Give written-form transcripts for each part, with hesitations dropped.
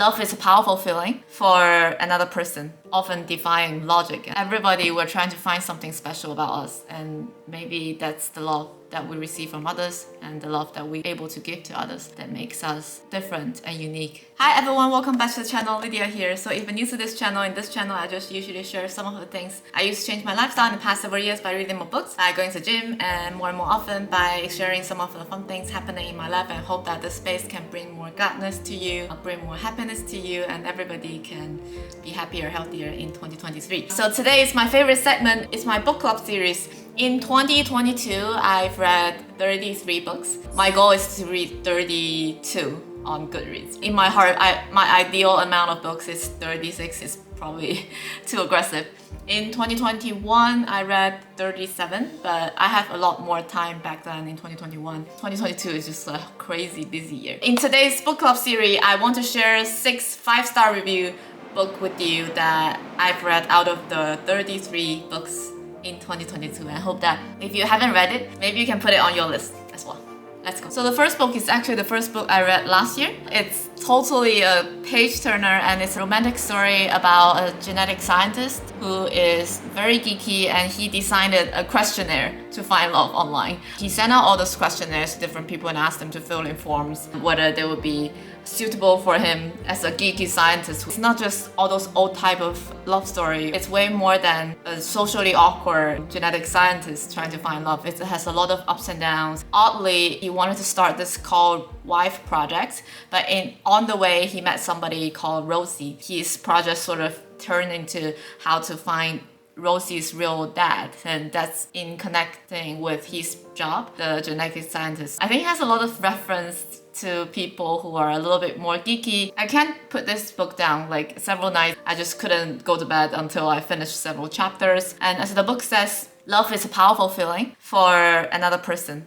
Love is a powerful feeling for another person, often defying logic. Everybody, we're trying to find something special about us, and maybe that's the love that we receive from others and the love that we're able to give to others that makes us different and unique. Hi everyone, welcome back to the channel. Lydia here. So if you're new to this channel, in this channel I just usually share some of the things I used to change my lifestyle in the past several years by reading more books, by going to the gym, and more often by sharing some of the fun things happening in my life, and hope that this space can bring more gladness to you, bring more happiness to you, and everybody can be happier, healthier in 2023. So today is my favorite segment. It's my book club series. In 2022, I've read 33 books. My goal is to read 32 on Goodreads. In my heart, my ideal amount of books is 36. It's probably too aggressive. In 2021, I read 37, but I have a lot more time back then in 2021. 2022 is just a crazy busy year. In today's book club series, I want to share 6 5-star review book with you that I've read out of the 33 books in 2022. I hope that if you haven't read it, maybe you can put it on your list as well. Let's go. So the first book is actually the first book I read last year. It's totally a page turner, and it's a romantic story about a genetic scientist who is very geeky, and he designed a questionnaire to find love online. He sent out all those questionnaires to different people and asked them to fill in forms whether they would be suitable for him as a geeky scientist. It's not just all those old type of love story. It's way more than a socially awkward genetic scientist trying to find love. It has a lot of ups and downs. Oddly, he wanted to start this called Wife Project, but on the way he met somebody called Rosie. His project sort of turned into how to find Rosie's real dad, and that's in connecting with his job, the genetic scientist. I think it has a lot of reference to people who are a little bit more geeky. I can't put this book down. Like several nights I just couldn't go to bed until I finished several chapters. And as the book says, love is a powerful feeling for another person,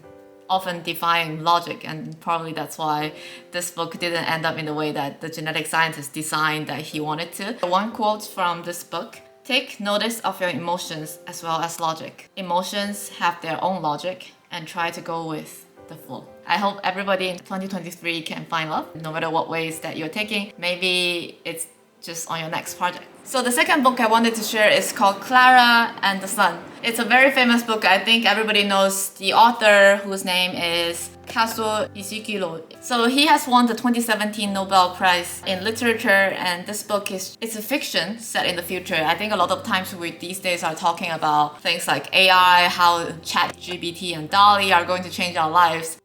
often defying logic, and probably that's why this book didn't end up in the way that the genetic scientist designed that he wanted to. One quote from this book: "Take notice of your emotions as well as logic. Emotions have their own logic, and try to go with the flow." I hope everybody in 2023 can find love, no matter what ways that you're taking. Maybe it's just on your next project. So the second book I wanted to share is called Clara and the Sun. It's a very famous book. I think everybody knows the author, whose name is Kazuo Ishiguro. So he has won the 2017 Nobel Prize in Literature, and this book it's a fiction set in the future. I think a lot of times we these days are talking about things like AI, how ChatGPT and DALL-E are going to change our lives.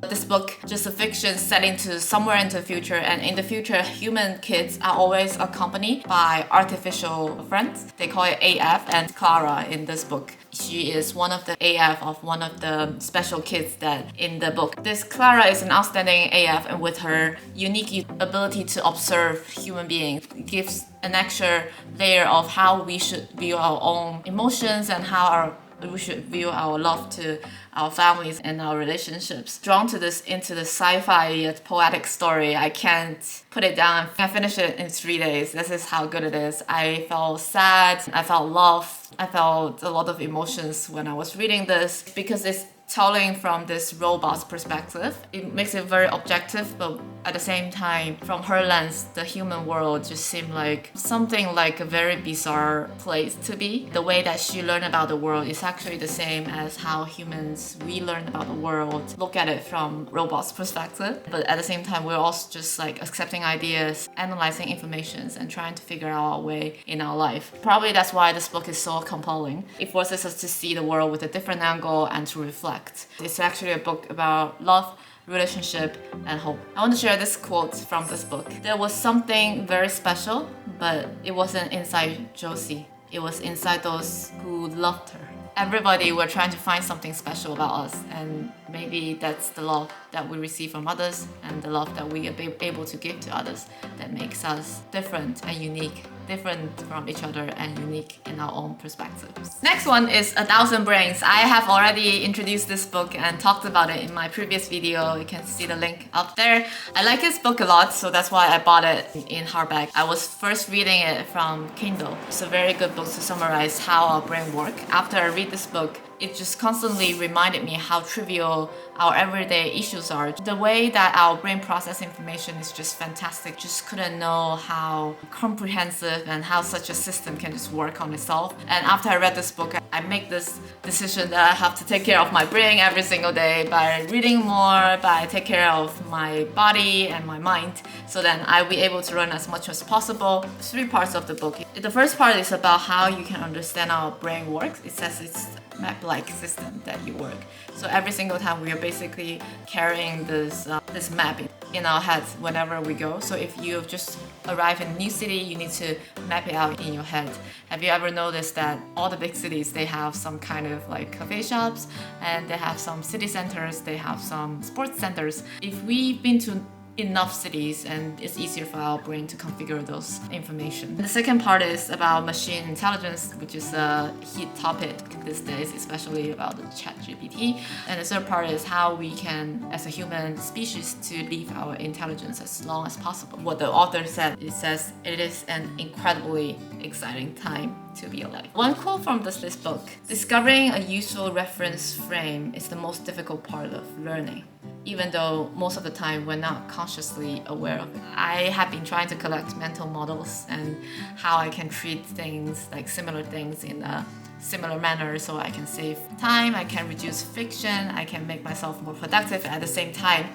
This book, just a fiction set into somewhere into the future, and in the future human kids are always accompanied by artificial friends. They call it AF, and Clara in this book, she is one of the AF of one of the special kids that in the book. This Clara is an outstanding AF, and with her unique ability to observe human beings, it gives an extra layer of how we should view our own emotions and how we should view our love to our families and our relationships. Drawn to this into the sci-fi yet poetic story, I can't put it down. I finished it in 3 days. This is how good it is. I felt sad, I felt love, I felt a lot of emotions when I was reading this, because it's telling from this robot's perspective. It makes it very objective, but at the same time, from her lens, the human world just seemed like something like a very bizarre place to be. The way that she learned about the world is actually the same as how humans, we learn about the world, look at it from robots' perspective. But at the same time, we're also just like accepting ideas, analyzing information, and trying to figure out our way in our life. Probably that's why this book is so compelling. It forces us to see the world with a different angle and to reflect. It's actually a book about love, relationship, and hope. I want to share this quote from this book. There was something very special, but it wasn't inside Josie. It was inside those who loved her. Everybody, we're trying to find something special about us, and maybe that's the love that we receive from others and the love that we are able to give to others that makes us different and unique, different from each other and unique in our own perspectives. Next one is A Thousand Brains. I have already introduced this book and talked about it in my previous video. You can see the link up there. I like this book a lot, so that's why I bought it in hardback. I was first reading it from Kindle. It's a very good book to summarize how our brain works. After I read this book, it just constantly reminded me how trivial our everyday issues are. The way that our brain processes information is just fantastic. Just couldn't know how comprehensive and how such a system can just work on itself. And after I read this book, I make this decision that I have to take care of my brain every single day by reading more, by take care of my body and my mind, so then I'll be able to learn as much as possible. 3 parts of the book. The first part is about how you can understand how our brain works. It says it's map-like system that you work. So every single time we are basically carrying this map in our heads whenever we go. So if you just arrive in a new city, you need to map it out in your head. Have you ever noticed that all the big cities, they have some kind of like cafe shops, and they have some city centers, they have some sports centers. If we've been to enough cities, and it's easier for our brain to configure those information. The second part is about machine intelligence, which is a heat topic these days, especially about the ChatGPT. And the third part is how we can, as a human species, to leave our intelligence as long as possible. What the author said, it says, it is an incredibly exciting time to be alive. One quote from this book: discovering a useful reference frame is the most difficult part of learning, even though most of the time we're not consciously aware of it. I have been trying to collect mental models and how I can treat things, like similar things, in a similar manner, so I can save time, I can reduce friction, I can make myself more productive, and at the same time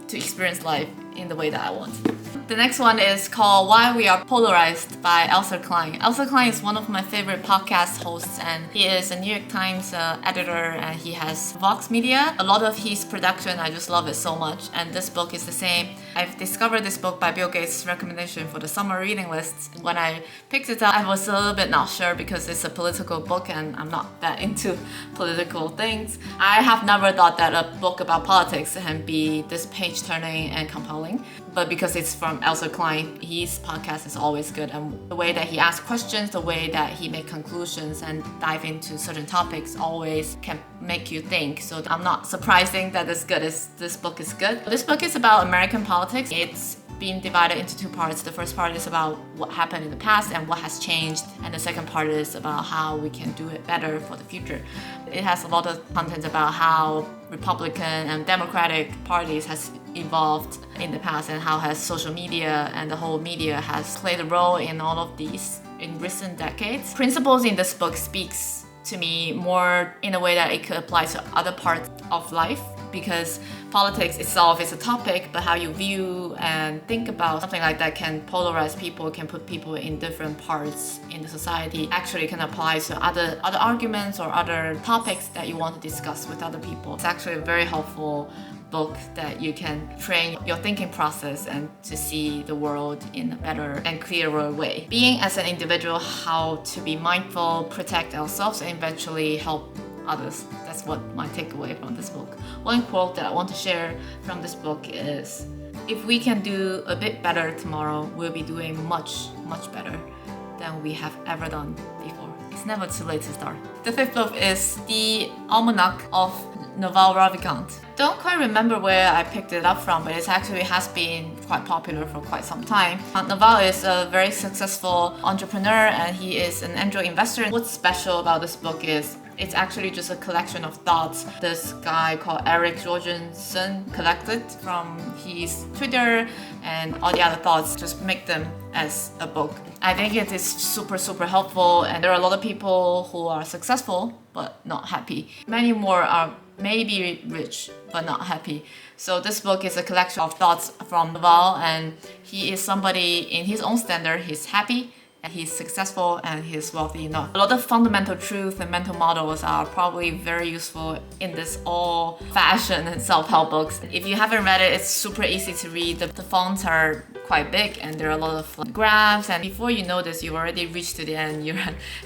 to experience life in the way that I want. The next one is called Why We Are Polarized by Elsa Klein. Elsa Klein is one of my favorite podcast hosts, and he is a New York Times editor, and he has Vox Media. A lot of his production, I just love it so much, and this book is the same. I've discovered this book by Bill Gates' recommendation for the summer reading list. When I picked it up, I was a little bit not sure because it's a political book and I'm not that into political things. I have never thought that a book about politics can be this page-turning and compelling. But because it's from Elsa Klein, his podcast is always good, and the way that he asks questions, the way that he makes conclusions and dive into certain topics always can make you think. So I'm not surprising that this book is good. This book is about American politics. It's been divided into 2 parts. The first part is about what happened in the past and what has changed, and the second part is about how we can do it better for the future. It has a lot of content about how Republican and Democratic parties has evolved in the past, and how has social media and the whole media has played a role in all of these in recent decades. Principles in this book speaks to me more in a way that it could apply to other parts of life, because politics itself is a topic, but how you view and think about something like that can polarize people, can put people in different parts in the society, actually can apply to other arguments or other topics that you want to discuss with other people. It's actually a very helpful book that you can train your thinking process and to see the world in a better and clearer way. Being as an individual, how to be mindful, protect ourselves, and eventually help others. That's what my takeaway from this book. One quote that I want to share from this book is, if we can do a bit better tomorrow, we'll be doing much, much better than we have ever done before. It's never too late to start. The 5th book is The Almanac of Naval Ravikant. Don't quite remember where I picked it up from, but it actually has been quite popular for quite some time. Naval is a very successful entrepreneur, and he is an angel investor. What's special about this book is it's actually just a collection of thoughts this guy called Eric Jorgensen collected from his Twitter, and all the other thoughts, just make them as a book. I think it is super, super helpful, and there are a lot of people who are successful but not happy. Many more are maybe rich but not happy. So this book is a collection of thoughts from Naval, and he is somebody in his own standard. He's happy, and he's successful, and he's wealthy enough. A lot of fundamental truth and mental models are probably very useful in this old-fashioned and self-help books. If you haven't read it, it's super easy to read. The fonts are quite big, and there are a lot of graphs, and before you know this, you've already reached to the end,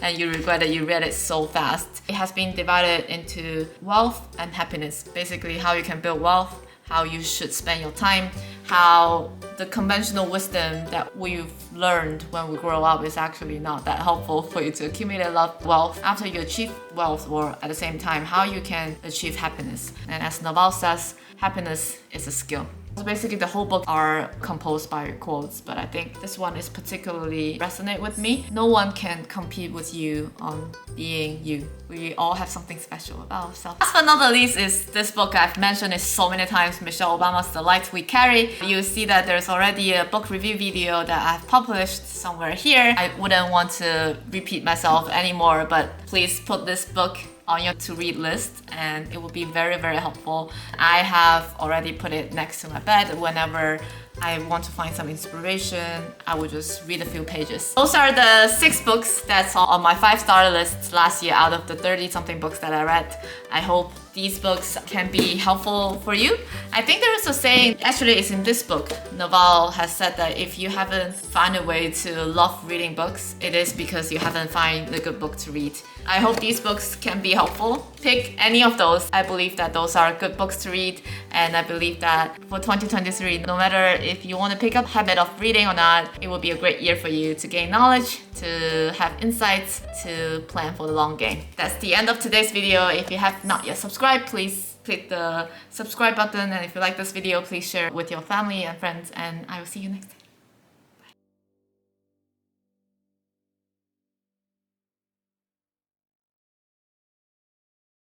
and you regret that you read it so fast. It has been divided into wealth and happiness, basically how you can build wealth, how you should spend your time, how the conventional wisdom that we've learned when we grow up is actually not that helpful for you to accumulate a lot of wealth. After you achieve wealth, or at the same time, how you can achieve happiness. And as Naval says, happiness is a skill. So basically the whole book are composed by quotes, but I think this one is particularly resonate with me. No one can compete with you on being you. We all have something special about ourselves. Last but not the least is this book. I've mentioned it so many times, Michelle Obama's The Light We Carry. You see that there's already a book review video that I've published somewhere here. I wouldn't want to repeat myself anymore, but please put this book on your to-read list and it will be very, very helpful. I have already put it next to my bed. Whenever I want to find some inspiration, I will just read a few pages. Those are the 6 books that's on my 5-star list last year out of the 30-something books that I read. I hope these books can be helpful for you. I think there is a saying, actually it's in this book. Naval has said that if you haven't found a way to love reading books, it is because you haven't found a good book to read. I hope these books can be helpful. Pick any of those. I believe that those are good books to read, and I believe that for 2023, no matter if you want to pick up habit of reading or not, it will be a great year for you to gain knowledge, to have insights, to plan for the long game. That's the end of today's video. If you have not yet subscribed, please click the subscribe button, and if you like this video, please share it with your family and friends, and I will see you next time.